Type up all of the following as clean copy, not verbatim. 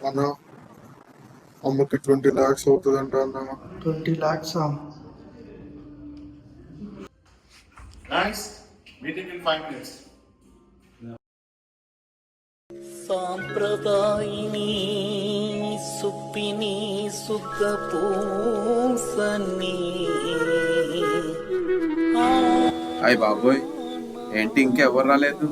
అన్న అమ్మకి 20 lakhs అవుతుందంట అన్న. 20 lakhs. Thanks. Meeting in 5 minutes. సాంప్రదాయిని సుప్పిని సుఖపూసని. అయ్య బాబోయ్, ఏంటి ఇంకెవరు రాలేదు?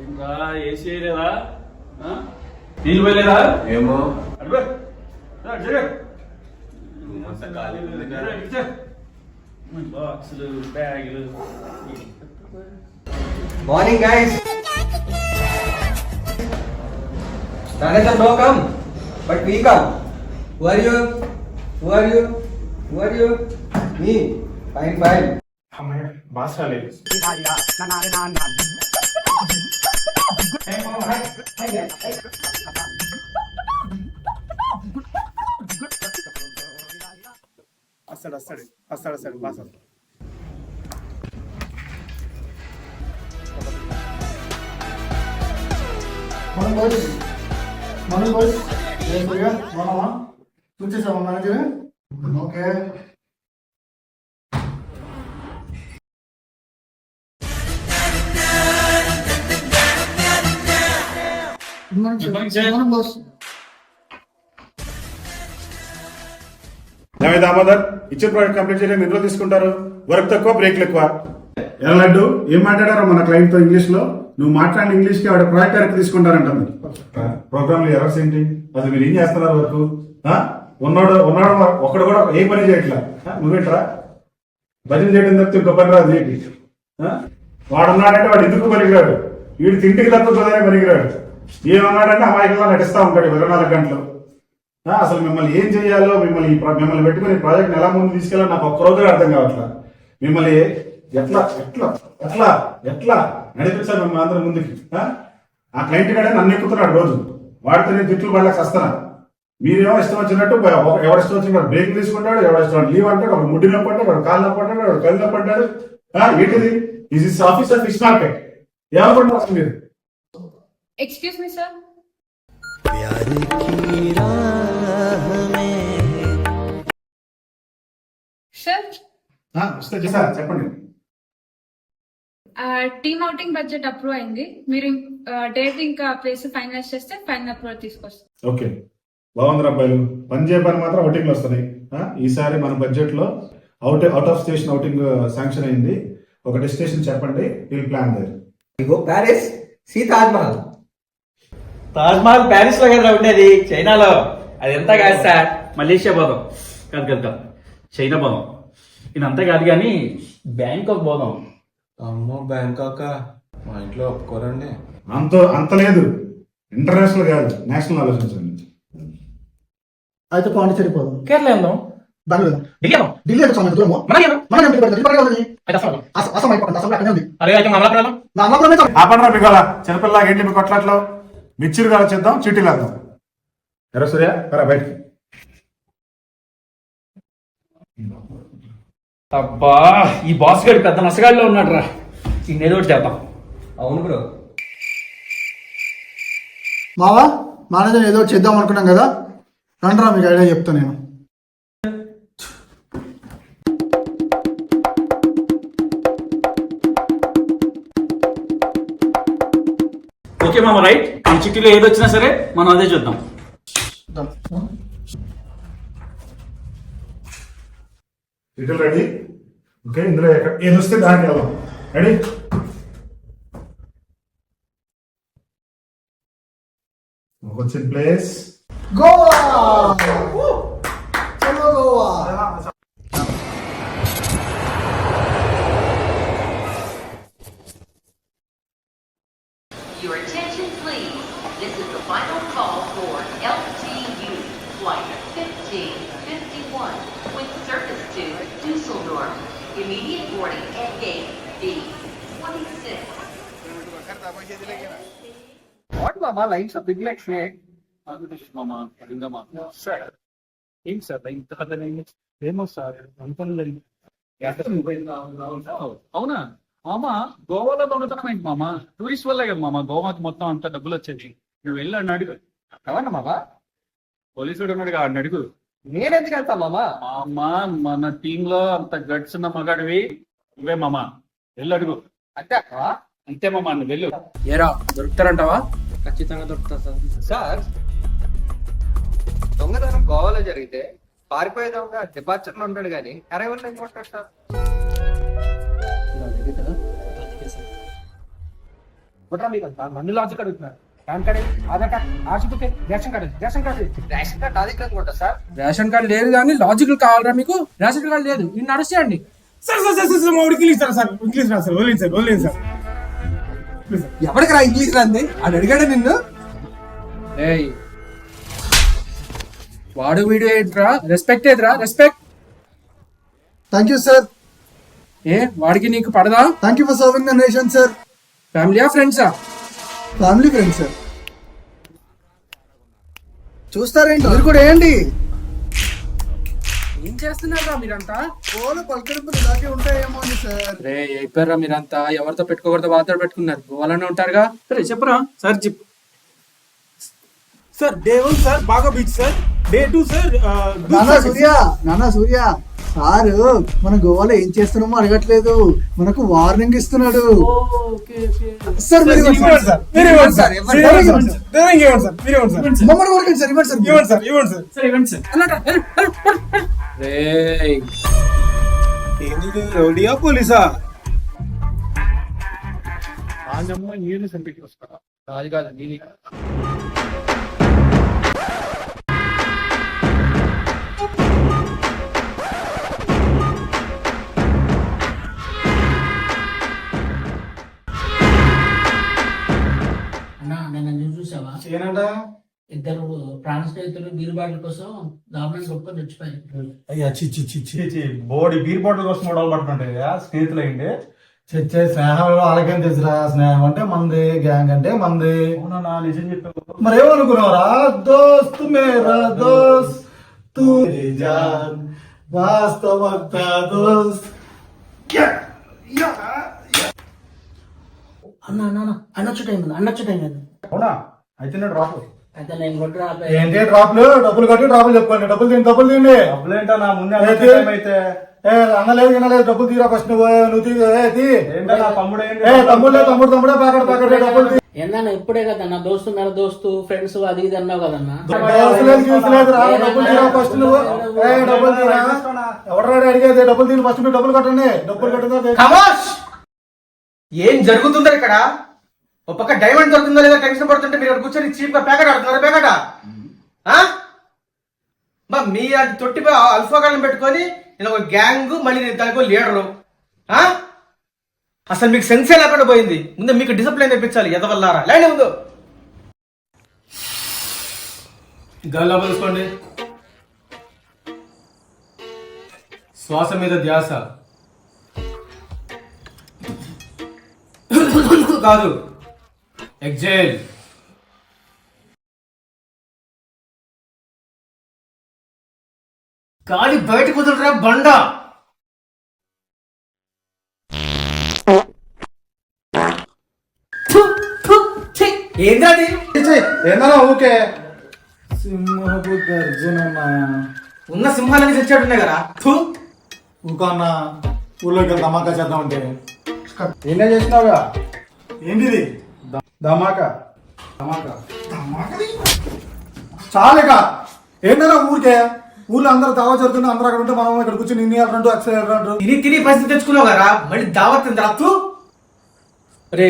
ఇంకా ఏసీ లేదా నీళ్ళు పోయలేదా? ఏమో. బాక్సులు బ్యాగులు. Morning guys. None no come, but we come. Who are you? Who are you? Who are you? Me. Fine, fine. Boss రాలేదు. వస్తాడు బాస్ వస్తాడు. మనం బాయ్స్ మనమా చూసేసామా మేనేజర్? ఓకే. దామోదర్, ఇచ్చే ప్రాజెక్ట్ కంప్లీట్ చేయడానికి ఎన్ని రోజులు తీసుకుంటారు? వర్క్ తక్కువ, బ్రేక్లు ఎక్కువ. ఎలా లడ్డు, ఏం మాట్లాడారో మన క్లయింట్ తో ఇంగ్లీష్ లో? నువ్వు మాట్లాడిన ఇంగ్లీష్ కి ఆవిడ ప్రాజెక్ట్ వరకు తీసుకుంటారంటుంది. ప్రోగ్రామ్ లో ఎర్రర్స్ ఏంటి? అసలు మీరు ఏం చేస్తున్నారు వరకు? ఉన్నాడు ఒకడు కూడా ఏ పని చేయట్లా. నువ్వేంట్రా భజన చేయడం తప్పితే ఇంకో పని రాదు ఏంటి? వాడు ఉన్నాడంటే వాడు ఎందుకు పనికిరాడు, వీడు తింటికి తప్పుతుందనే పనికిరాడు. ఏమన్నాడంటే అమాయకంగా నటిస్తా ఉంటాడు 24 గంటలు. అసలు మిమ్మల్ని ఏం చేయాలో, మిమ్మల్ని పెట్టుకుని ప్రాజెక్ట్ ఎలా ముందు తీసుకెళ్ళాలో నాకు ఒక్కరోజు అర్థం కావట్లా. మిమ్మల్ని ఎట్లా ఎట్లా ఎట్లా ఎట్లా నడిపించాలి మిమ్మల్ని అందరి ముందుకి? ఆ క్లయింట్ కాడే నన్ను ఎక్కుతున్నాడు రోజు, వాడితో నేను తిట్లు పడలేక వస్తాను. మీరేమో ఇష్టం వచ్చినట్టు ఎవరిష్టం వచ్చినట్టు బ్రేక్ తీసుకుంటాడు, ఎవరిష్టం లీవ్ అంటాడు, ఒకడు ముడ్డి నొప్పి అంటాడు, ఒకడు కాలు నొప్పి అంటాడు, ఒకడు కళ్ళు నొప్పి అంటాడు. ఏంటిది? Is office of fish market. ఏమనుకుంటున్నారు మీరు? Excuse me, sir. Sir, చెప్పండి. టీమ్ అవుటింగ్ బడ్జెట్ అప్రూవ్ అయింది. మీరు డేట్ ఇంకా ప్లేస్ ఫైనలైజ్ చేస్తే ఫైనల్ అప్రూవల్ తీసుకొస్తాం. ఓకే, బాగుంది అబ్బాయిలు. పని చేయని మాత్రం అవుటింగ్లు వస్తున్నాయి. ఈసారి మన బడ్జెట్ లో out of station outing sanction అయింది. ఒక డెస్టినేషన్ చెప్పండి, we'll plan there. Paris, see Taj Mahal. Taj Mahal Paris లో కదా ఉండేది, చైనాలో. అది ఎంత కాదు సార్, మలేషియా పోదాం. కాదు చైనా పోదాం. ఇదంతా కాదు కానీ బ్యాంకాక్ పోదాం. అమ్మో, బ్యాంకాక్ మా ఇంట్లో ఒప్పుకోరండి. అంత లేదు, ఇంటర్నేషనల్ కాదు, నేషనల్ ఆలోచించండి. అయితే పాండిచేరి పోదాం. కేరళ వెళ్దాం. బెంగళూరు, ఢిల్లీ అసలు చిన్నపిల్ల ఏంటి మీకు కొట్లాట్లో మిర్చిలు కాల్చేద్దాం, చీటీలు వేద్దాం. ఎరా సూర్య, బయటికి. అబ్బా, ఈ బాస్ గారి పెద్ద నసగాడిలో ఉన్నాడు రా. ఏదో ఒకటి చేద్దాం. అవును బ్రో. మావా, మేనేజర్ ఏదో చేద్దాం అనుకున్నాం కదా, రండ్రా మీకు ఐడియా చెప్తా నేను. ఓకే మామ, రైట్. ఈ చిట్టీలో ఏది వచ్చినా సరే మనం అదే చూద్దాం. రెడీ? ఓకే, ఇందులో ఏది వస్తే దానికి వెళ్దాం. Ready? What's in place? Goa! చలో Goa! Your attention please. This is the final call for LTU flight 1551 with service to Dusseldorf. Immediate boarding at gate B26. What mama lines of big like snake? Sir ఏంటి sir ఇంత పెద్ద ఏమో sir అనుకుని అవునా మామ గోవాలో దొంగతనం ఏంటి మామ టూరిస్ట్ వల్లే కదా మామ గోవాకి మొత్తం అంత డబ్బులు వచ్చేది నువ్వు వెళ్ళి అడిని అడుగు ఎవరన్నా మామా? పోలీసుడు ఉన్నాడు ఆడిని అడుగు నేనెందుకు వెళ్తా మామా? మామ మన టీమ్ లో అంత గట్స్ ఉన్న మగాడివి నువ్వే మామ వెళ్ళి అడుగు అంతే అక్క? అంతే మామ నువ్వు వెళ్ళు ఏరా దొరుకుతారంటావా? ఖచ్చితంగా దొరుకుతా సార్. దొంగతనం గోవాలో జరిగితే పారిపోయే దొంగ డిపార్చర్ లో ఉంటాడు కానీ అరైవల్ ఏం కొట్టాడు సార్? నన్ను లాజిక్ అడుగుతున్నారు pan card Aadhaar card RC book ration card ration card అది ఇక్కడ కొట్టా సార్? రేషన్ కార్డు లేదు కానీ లాజికల్ కావాలరా మీకు? రేషన్ కార్డు లేదు నిన్ను నడుస్తాయండి. ఎవరికి రా ఇంగ్లీష్ రాంది? అని అడిగాడు నిన్ను? ఏయ్ వాడు వీడు ఏంట్రా? రెస్పెక్ట్ ఏదిరా? రెస్పెక్ట్. Thank you sir. ఏ వాడికి నీకు పడదా? Thank you for serving the nation sir. ఫ్యామిలీయా ఫ్రెండ్సా? Family friend sir. చూస్తారేంటి మీరు కూడా ఏంటి? ఏం చేస్తున్నారా మీరంతా? గోవాలో పలకరింపులు ఇలాగే ఉంటాయేమో అని సార్. రే అయిపోయారా మీరంతా? ఎవరితో పెట్టుకోకూడదు వాళ్ళతో పెట్టుకున్నారు. గోవాలోనే ఉంటారుగా. సరే చెప్పరా సార్ చెప్పు సార్ డే 1 సార్ బాగా బీచ్ సార్. డే 2 సార్ నానా సూర్య సారు మన గోవాలో ఏం చేస్తున్నామో అడగట్లేదు, మనకు వార్నింగ్ ఇస్తున్నాడు. సార్ మీరు ఇవ్వండి సార్. మమ్మల్ని కొరకండి సార్. ఇవ్వండి సార్. సరే ఇవ్వండి సార్. రేయ్ ఏంది రౌడియా పోలీసా? రాజమ్మ నీళ్ళు సంపెట్టి వస్తారా? రాజు కాదు నీది. చూసావా? ఏనంట ఇద్దరు ప్రాణ స్నేహితులు బీరు బాటిల్ కోసం దారుణంగా కొట్టుకొని చచ్చిపోయారు. అయ్యా చి బోడి బీర్ బాటిల్ కోసం గొడవలు పడుతుంటాయి స్నేహితులు అయింది. చచ్చే స్నేహంలో వాళ్ళకేం తెలుసురా? స్నేహం అంటే మంది, గ్యాంగ్ అంటే మంది. అవునా నిజం చెప్పావు. మరి ఏమనుకున్నావురా? దోస్త్ మేరా దోస్త్ తూ జాన్ వాస్తవత దోస్త్. అన్నొచ్చు టైం అవునా అయితే నేను డ్రాప్. అయితే నేను కొట్టు ఏంటి డ్రాప్లు? డబ్బులు కట్టి డ్రాప్లు చెప్పుకోండి. డబ్బులు తిండి డబ్బులు ఏంటో నా ముందే అయితే అన్నలేదు వినలేదు. డబ్బులు తీరా ఫస్ట్ నువ్వు ఏంటో నా తమ్ముడు తమ్ముడే ప్యాకెట్ డబ్బులు తీ. ఏందన్నా ఇప్పుడే కదన్నా దోస్తు మేర దోస్తు ఫ్రెండ్స్ అది ఇది అన్నావు కదన్నా. డబ్బులు తీరా ఫస్ట్ నువ్వు. డబ్బులు తీరా ఎవడరాడు అడిగేది? డబ్బులు తీరు ఫస్ట్ మీరు డబ్బులు కట్టండి. డబ్బులు కట్టిందా? ఖమోష్! ఏం జరుగుతుందో ఇక్కడ? ఒక పక్క డైమండ్ దొరుకుతుందో లేదా టెన్షన్ పడుతుంటే మీరు ఇక్కడ కూర్చొని చీప్ గా ప్యాకెట్ ఆడుతున్నారు. ప్యాకెట్ మీ తొట్టి అల్ఫాగాళ్ళని పెట్టుకొని నేను ఒక గ్యాంగ్, మళ్ళీ దానికి లీడరు. అసలు మీకు సెన్సే లేకుండా పోయింది. ముందు మీకు డిసిప్లిన్ తెప్పించాలి. ఎదవల్లారా లేండి ముందు. గాల్లో పలుసుకోండి. శ్వాస మీద ధ్యాస కాదు. ఎగ్జైల్. గాలి బయట కుదరరా బండ. ఏంటది? ఏందన్నా ఊకే సింహపు గర్జన. ఉన్న సింహాలకి చచ్చాడున్నాయి కదా. ఊకా అన్న ఊళ్ళోకి వెళ్ళి ధమాకా చేద్దాం అంటే ఏం చేసినావుగా? ఏంటిది? ధమాకా చాలేక ఏంటన్నా ఊరికే ఊళ్ళో అందరూ దావా జరుగుతుంటే అందరూ అక్కడ ఉంటే మనం ఇక్కడ కూర్చొని ఇన్ని అంటూ ఎక్సైజ్ అంటూ తిని పరిస్థితి తెచ్చుకున్నావు కదా. మళ్ళీ దావత్ రత్తు. రే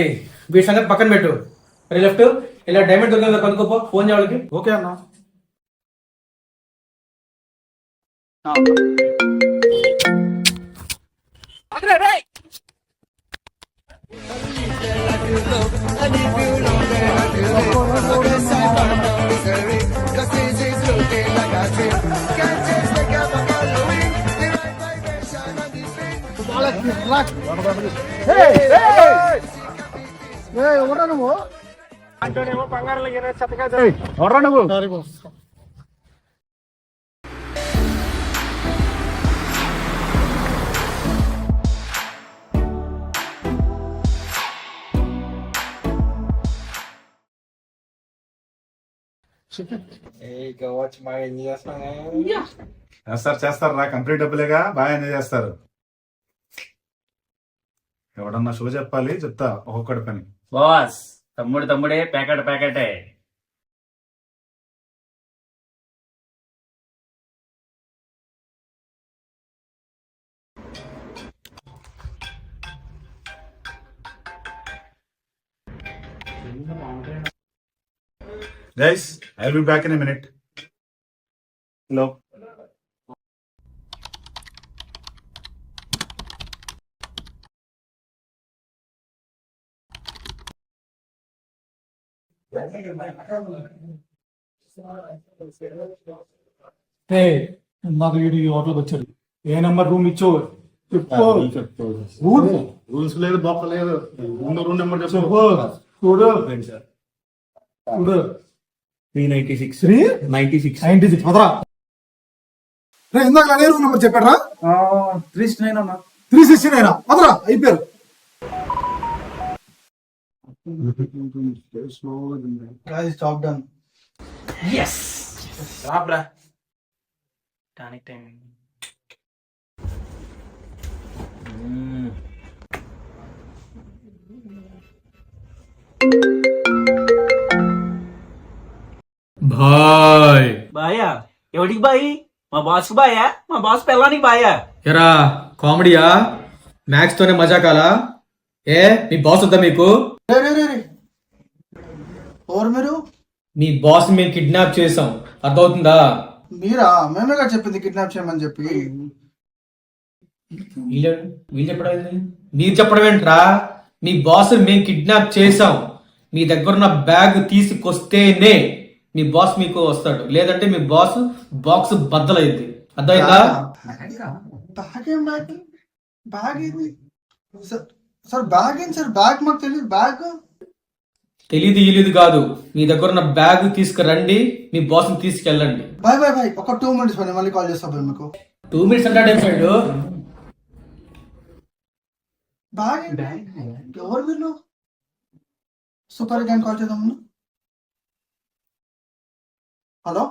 వీటి సంగతి పక్కన పెట్టు. రే లెఫ్ట్ ఇలా డైమండ్ దొరికిందో కనుక్కోపో. ఫోన్ చేయడానికి. ఓకే అన్న. ఎవరా నువ్వు? చేస్తారు రా, కంప్లీట్ డబ్బులేగా, బాగా ఎంజాయ్ చేస్తారు. ఎవడన్నా షో చెప్పాలి, చెప్తా ఒక్కొక్కటి పని. బాస్ తమ్ముడే ప్యాకెటే. Guys, I will be back in a minute. Hello. నాకు వీడు ఈ హోటల్కి వచ్చాడు. ఏ నెంబర్ రూమ్ ఇచ్చో చెప్పు. రూల్స్ లేదు, బొక్క లేదు. ముందు రూమ్ నెంబర్ చెప్పు. చూడు 96 పదరా. ఇందాక అదే రూమ్ నెంబర్ చెప్పారా? 369 అన్నా. 369 పదరా, అయిపోయారు. Job done. yes రాబ్రా టానిక్ టైం. బాయా ఎవడికి బాయి? మా బాస్ బాయా? మా బాస్ పిల్లానికి బాయా? ఎరా కామెడీయా? మ్యాక్స్ తోనే మజా కాలా? మీ బాస్ వద్దా మీకు? ఎవరు మీరు? మీ బాస్ మేము కిడ్నాప్ చేసాం, అర్థమవుతుందా? మీరా? మేమేగా చెప్పింది కిడ్నాప్ చేయమని చెప్పి. వీళ్ళు చెప్పడం ఏంది? మీరు చెప్పడం ఏంట్రా? మీ బాస్ మేము కిడ్నాప్ చేసాం, మీ దగ్గర ఉన్న బ్యాగ్ తీసుకొస్తేనే మీ బాస్ మీకు వస్తాడు, లేదంటే మీ బాస్ బాక్స్ బద్దలైంది, అర్థమైందా? బ్యాగ్ ఏంది సార్? బ్యాగ్ ఏంటి సార్? బ్యాగ్ మాకు తెలియదు. బ్యాగ్ తెలీదు కాదు, మీ దగ్గర ఉన్న బ్యాగ్ తీసుకురండి, మీ బాస్ ని తీసుకెళ్ళండి. Bye bye bye. ఒక 2 minutes పని, మళ్ళీ కాల్ చేస్తా బాయ్ మీకు. 2 minutes అంటే సైడ్ బ్యాగ్ ఎవరు వీళ్ళు? సూపర్ గ్యాంగ్ కాల్ చేద్దాం. Hello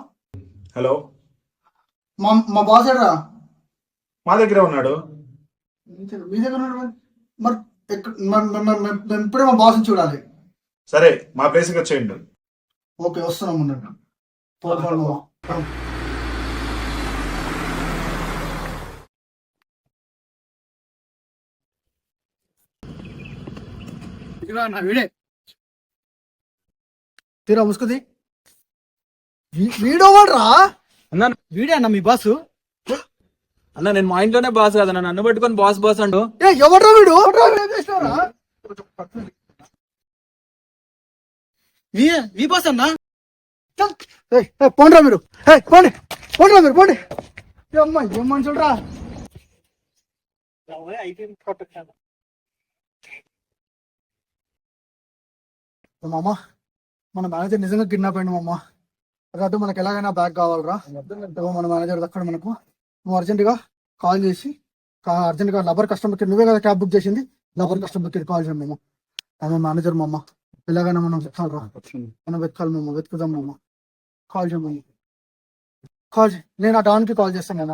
hello. మా బాస్ ఎడరా? మా దగ్గరే ఉన్నాడు. మీ దగ్గర ఉన్నాడు మరి? మేము ఇప్పుడే మా బాస్ చూడాలి. సరే, మా ప్లేస్కి వచ్చేయండి. ఓకే, వస్తున్నాం. ఉన్నట్టు వీడే తీరా ముసుకుది. వీడోవాడ్రా అన్నా? వీడే అన్న మీ బాసు? అన్న నేను మా ఇంట్లోనే బాస్ కదన్నా, నన్ను పట్టుకొని బాస్ అంటూ. ఎవడ్రా వీడు? మీ బాస్ అన్నా? పోండ్రా మీరు, పోండ్రా మీరు, పోండి. అమ్మా ఏం మనుషులరా? మామ, మన మేనేజర్ నిజంగా కిడ్నాప్ అయింది మామ. అటు మనకి ఎలాగైనా బ్యాగ్ కావాలరా. మన మేనేజర్ అక్కడ మనకు నువ్వు అర్జెంటుగా కాల్ చేసి, అర్జెంటుగా లబర్ కస్టమర్ కేర్, నువ్వే కదా క్యాబ్ బుక్ చేసింది, లబర్ కస్టమర్ కేర్ కాల్ చేయండి. మేము మేనేజర్ మామ, ఎలాగైనా మనం వెతకాలరా. మనం వెతకాలి మామ, వెతుకుదాం మామ. కాల్ చేయ మామ, కాల్ చేయి. నేను ఆ డాన్కి కాల్ చేస్తాను మామ.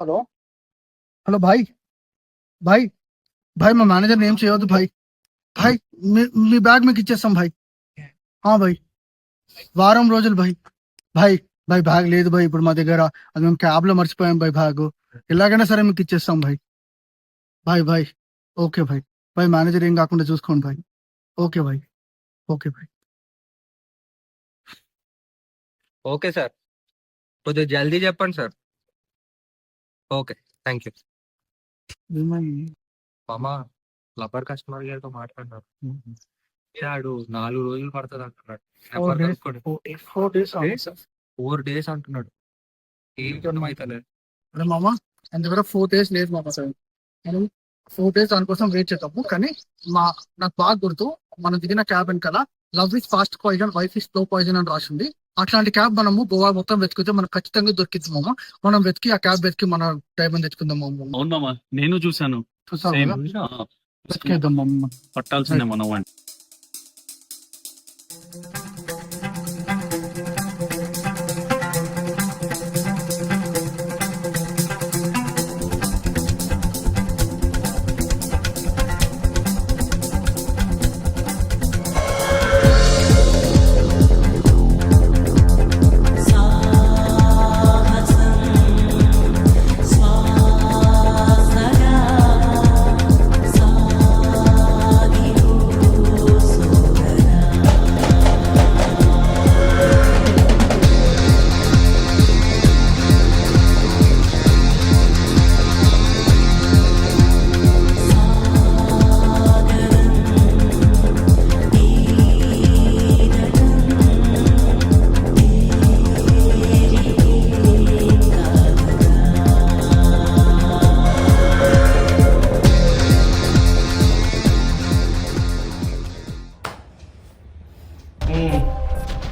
హలో హలో భాయ్ భాయ్ భాయ్, మా మేనేజర్ ఏం చేయవద్దు భాయ్. భాయ్ మీ బ్యాగ్ మీకు ఇచ్చేస్తాం భాయ్. భాయ్ వారం రోజులు భాయ్. భాయ్ భాయ్ బ్యాగ్ లేదు భాయ్ ఇప్పుడు మా దగ్గర, అది మేము క్యాబ్ లో మర్చిపోయాం భాయ్. బ్యాగ్ ఎలాగైనా సరే మీకు ఇచ్చేస్తాం భాయ్. భాయ్ భాయ్ ఓకే భాయ్. భాయ్ మేనేజర్ ఏం కాకుండా చూసుకోండి భాయ్. ఓకే భాయ్, ఓకే భాయ్. ఓకే సార్, కొద్దిగా జల్దీ చెప్పండి సార్. Okay, thank you. మామా, లబ్బర్ కస్టమర్ గారితో మాట్లాడినారు. ఆడు 4 రోజులు పడుతుంది అంటున్నాడు. 4 days అంటున్నాడు. ఏంటో అయితే మామ ఆయన దగ్గర 4 days లేదు మామ. 4 days దానికోసం వెయిట్ చేద్దాము. కానీ నాకు బాగా గుర్తు, మనం దిగిన క్యాబ్ వెనకాల love is fast poison, wife is slow poison అని రాసింది. అట్లాంటి క్యాబ్ మనము గోవా మొత్తం వెతికితే మనకు ఖచ్చితంగా దొరికింది మామ. మనం వెతికి ఆ క్యాబ్ వెతికి మన డైమండ్ తెచ్చుకుందాం మామ. అవును మామ, నేను చూసాను. వెతికేద్దాం మామ. పట్టాల్సిందే మనం.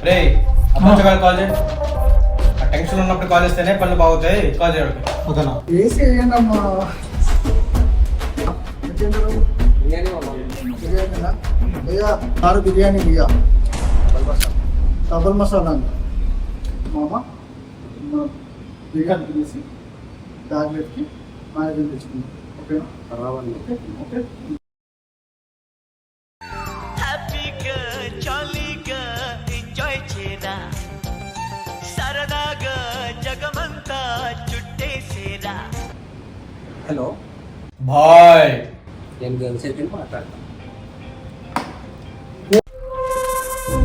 రే అప్పుడు కాల్ చేయి. ఆ టెన్షన్ ఉన్నప్పుడు కాల్ చేస్తేనే పనులు బాగుతాయి. కాల్ చేయడానికి ఓకేనా? ఏసీ వేయండి అమ్మా. భయ్యా 6 బిర్యానీ భయ్యా, డబల్ మసాలా మామ. బిర్యానీ తినేసి టాబ్లెట్కి మేనేజర్ తెచ్చుకుందాం. ఓకేనా? రావాలి. ఓకే. హ్యాపీగా జాలీగా ఎంజాయ్ చేరా, సరదాగా జగమంతా చుట్టేసేరా. Hello boy. నేను గర్ల్స్ అయితే మాట్లాడతాను.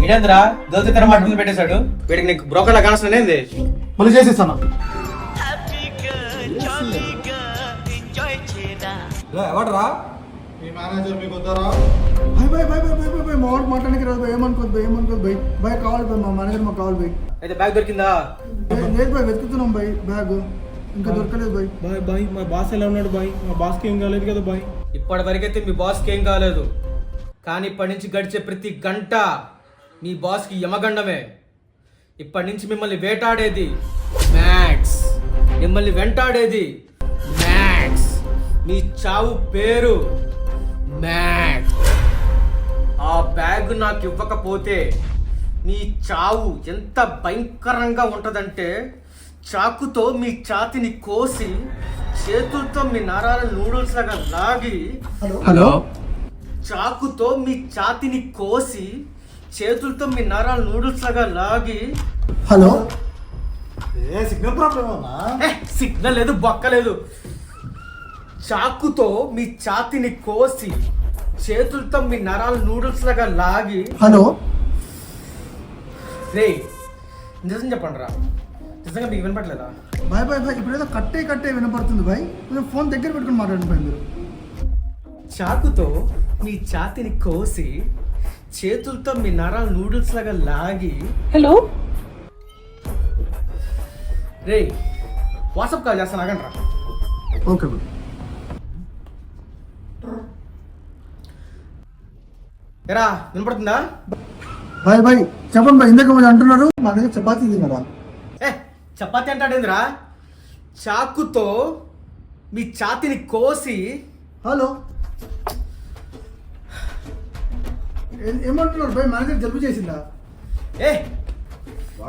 ఇదేంద్రా గర్ల్స్ ఇతర మాటలు పెట్టేశాడు. వీడికి నీకు బ్రోకర్ లా కానొస్తుందేంది? మళ్ళీ చేసేస్తాను. హ్యాపీగా జాలీగా ఎంజాయ్ చేరా. ఎవడరా? మీ మేనేజర్ మీకు వద్దారా? భయ్ భయ్ భయ్ భయ్ భయ్ భయ్ భయ్ మా వాడికి మాట్లాడానికి రాదు భయ్. ఏమనుకోదు భయ్, ఏమనుకోదు భయ్. భయ్ కావాలి భయ్, మా మేనేజర్ మాకు కావాలి భయ్. అయితే బ్యాగ్ దొరికిందా? లేదు భయ్, వెతుకుతున్నాం భయ్. బ్యాగ్ ఇంకా దొరకలేదు భయ్. బాయ్ బాయ్, మా బాస్ ఎలా ఉన్నాడు బాయ్? మా బాస్కి ఏం కాలేదు కదా బాయ్? ఇప్పటి వరకైతే మీ బాస్కి ఏం కాలేదు, కానీ ఇప్పటి నుంచి గడిచే ప్రతి గంట మీ బాస్కి యమగండమే. ఇప్పటి నుంచి మిమ్మల్ని వేటాడేది మ్యాక్స్, మిమ్మల్ని వెంటాడేది మ్యాక్స్, మీ చావు పేరు మ్యాక్స్. ఆ బ్యాగ్ నాకు ఇవ్వకపోతే మీ చావు ఎంత భయంకరంగా ఉంటుందంటే, చాకుతో మీ ఛాతిని కోసి చేతులతో మీ నరాల నూడిల్స్ లాగా లాగి, హలో, చాకుతో మీ ఛాతిని కోసి చేతులతో మీ నరాల నూడిల్స్ లాగా లాగి. హలో. ఏ సిగ్నల్ ప్రాబ్లమ్ అన్నా? సిగ్నల్ లేదు, బొక్క లేదు. చాకుతో మీ ఛాతిని కోసి చేతులతో మీ నరాల నూడిల్స్ లాగా లాగి. హలో. రే నిజం చెప్పండి రా, నిజంగా మీకు వినపట్లేదా? బాయ్ బాయ్ బాయ్, ఇప్పుడు ఏదో కట్టే వినపడుతుంది బాయ్. కొంచెం ఫోన్ దగ్గర పెట్టుకుని మాట్లాడండి బాయ్ మీరు. చాకుతో మీ ఛాతిని కోసి చేతులతో మీ నరాల నూడిల్స్ లాగా లాగి. హలో. రే వాట్సాప్ కాల్ చేస్తాను, ఆగండి రా. Okay bye. ఎరా వినపడుతుందా? బాయ్ బాయ్ చెప్పండి బాయ్. ఇందాక మీరు అంటున్నారు మా దగ్గర చపాతీ తిన్నారా? చపాతి అంటాడేంద్రా? చాకుతో మీ ఛాతిని కోసి. హలో, ఏమంటున్నారు బాయ్? మేనేజర్ జలుబు చేసిందా?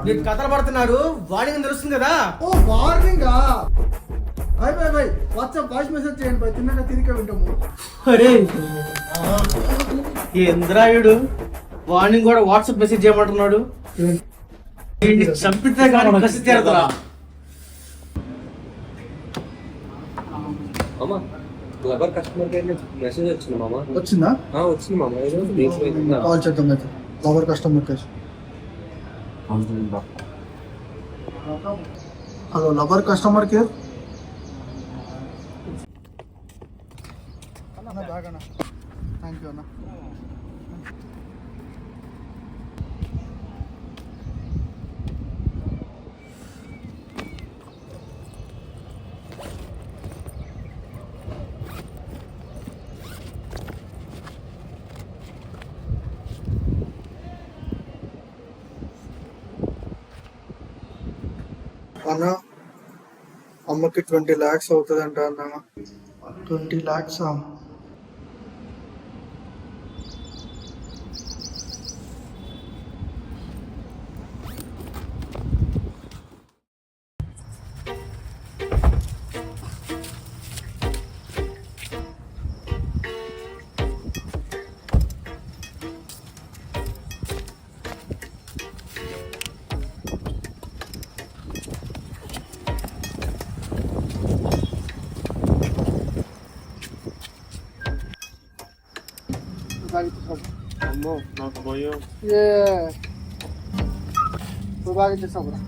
మీరు కథలు పడుతున్నారు, వార్నింగ్ తెలుస్తుంది కదా. ఓ వార్నింగా? Bye bye bye, WhatsApp voice message చేయండి బాయ్, తిన్నాక తిరిగి వింటాము. అరే ఇంద్రాయుడు వార్నింగ్ కూడా వాట్సాప్ మెసేజ్ చేయమంటున్నాడు. చంపితే కానీ కసి తీరదురా. క్లబర్ కస్టమర్ కేర్ నుంచి మెసేజ్ వచ్చింది మామ. వచ్చిందా? వచ్చింది మామ. కాల్ చేద్దాం అయితే clubber customer care. Hello lover customer care. అన్న బ్యాగ్ అన్న, థ్యాంక్ యూ అన్న. అన్న అమ్మకి 20 lakhs అవుతుందంట అన్న. 20 lakhs అమ్మో నాకు భయం. బాగా చేస్తావు కూడా.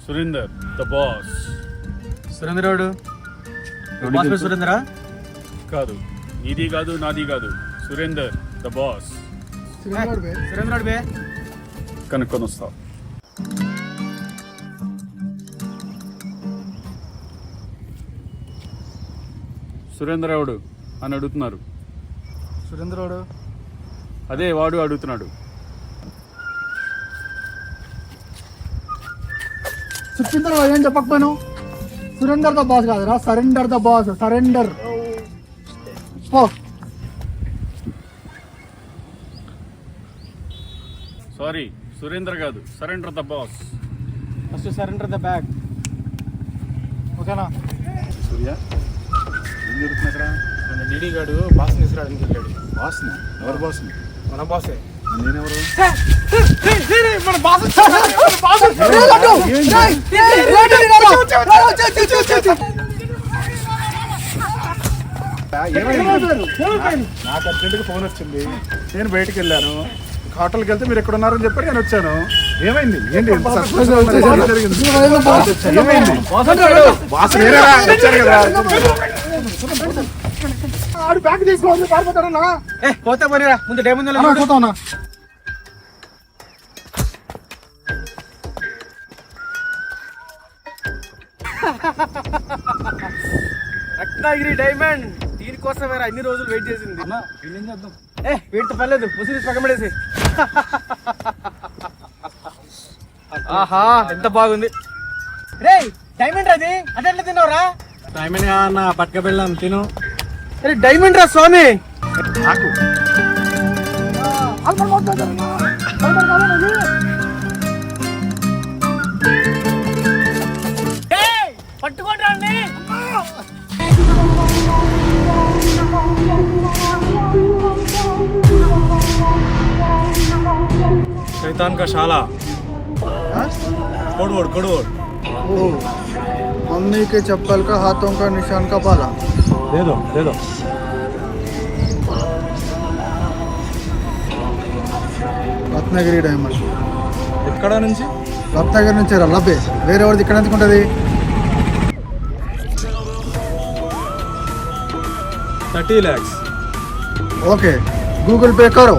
Surender the boss. సురేంద్రరాడు సురేంద్ర కాదు, నీది కాదు నాది కాదు, సురేందర్ ద బాస్. సురేంద్రరాడు బే కనుక్కొని వస్తావు. సురేంద్రరావుడు అని అడుగుతున్నారు. సురేంద్రరాడు అదే వాడు అడుగుతున్నాడు. సురేందర్ ఏం చెప్పకపోయాను. సురేందర్ ద బాస్ కాదురా, surrender the boss. Surrender. Sorry, Surendra కాదు, surrender the boss. First surrender the bag. ఓకేనా? సూర్య ఏం జరుగుతున్నారా? మన డీడీ గాడు బాస్ తీసుకురావడానికి వెళ్ళాడు. బాస్ని? ఎవరు బాస్ని? మన బాసే. నేనెవరు? మన బాస్ నాకు అర్జెంట్గా ఫోన్ వచ్చింది, నేను బయటికి వెళ్ళాను. హోటల్కి వెళ్తే మీరు ఎక్కడ ఉన్నారని చెప్పి నేను వచ్చాను. ఏమైంది? ఏంటి జరిగింది? ఏమైంది? బాస్ వేరేరా? వచ్చారు కదా. ఆడు బ్యాగ్ తీసుకోవాలి, పారిపోతాడన్నా. పోతే పోనీరా, ముందు డే ముందు పోతావునా? రత్నగిరి డైమండ్ దీనికోసం అన్ని రోజులు వెయిట్ చేసింది. ఏం చేద్దాం? వీటితో పర్లేదు, ముసిరి పక్కన పడేసి. ఆహా ఎంత బాగుంది. రే డైమండ్ అది అటెండ్ తిన్నావురా? డైమండ్ అన్న పట్టుక వెళ్ళాం తిను. అరే డైమండ్ రా స్వామి. నాకు పట్టుకోండి. शैतान का शाला कोडवर्ड कोडवर्ड मम्मी के चप्पल का हाथों का निशान का पाला. दे दो दे दो. రత్నగిరి డైమండ్ ఎక్కడ నుంచి? రత్నగిరి నుంచి రా. లబ్బే వేరే ఎవరిది ఇక్కడ ఎందుకు ఉంటుంది? 30 lakhs. ఓకే గూగుల్ పే కరో.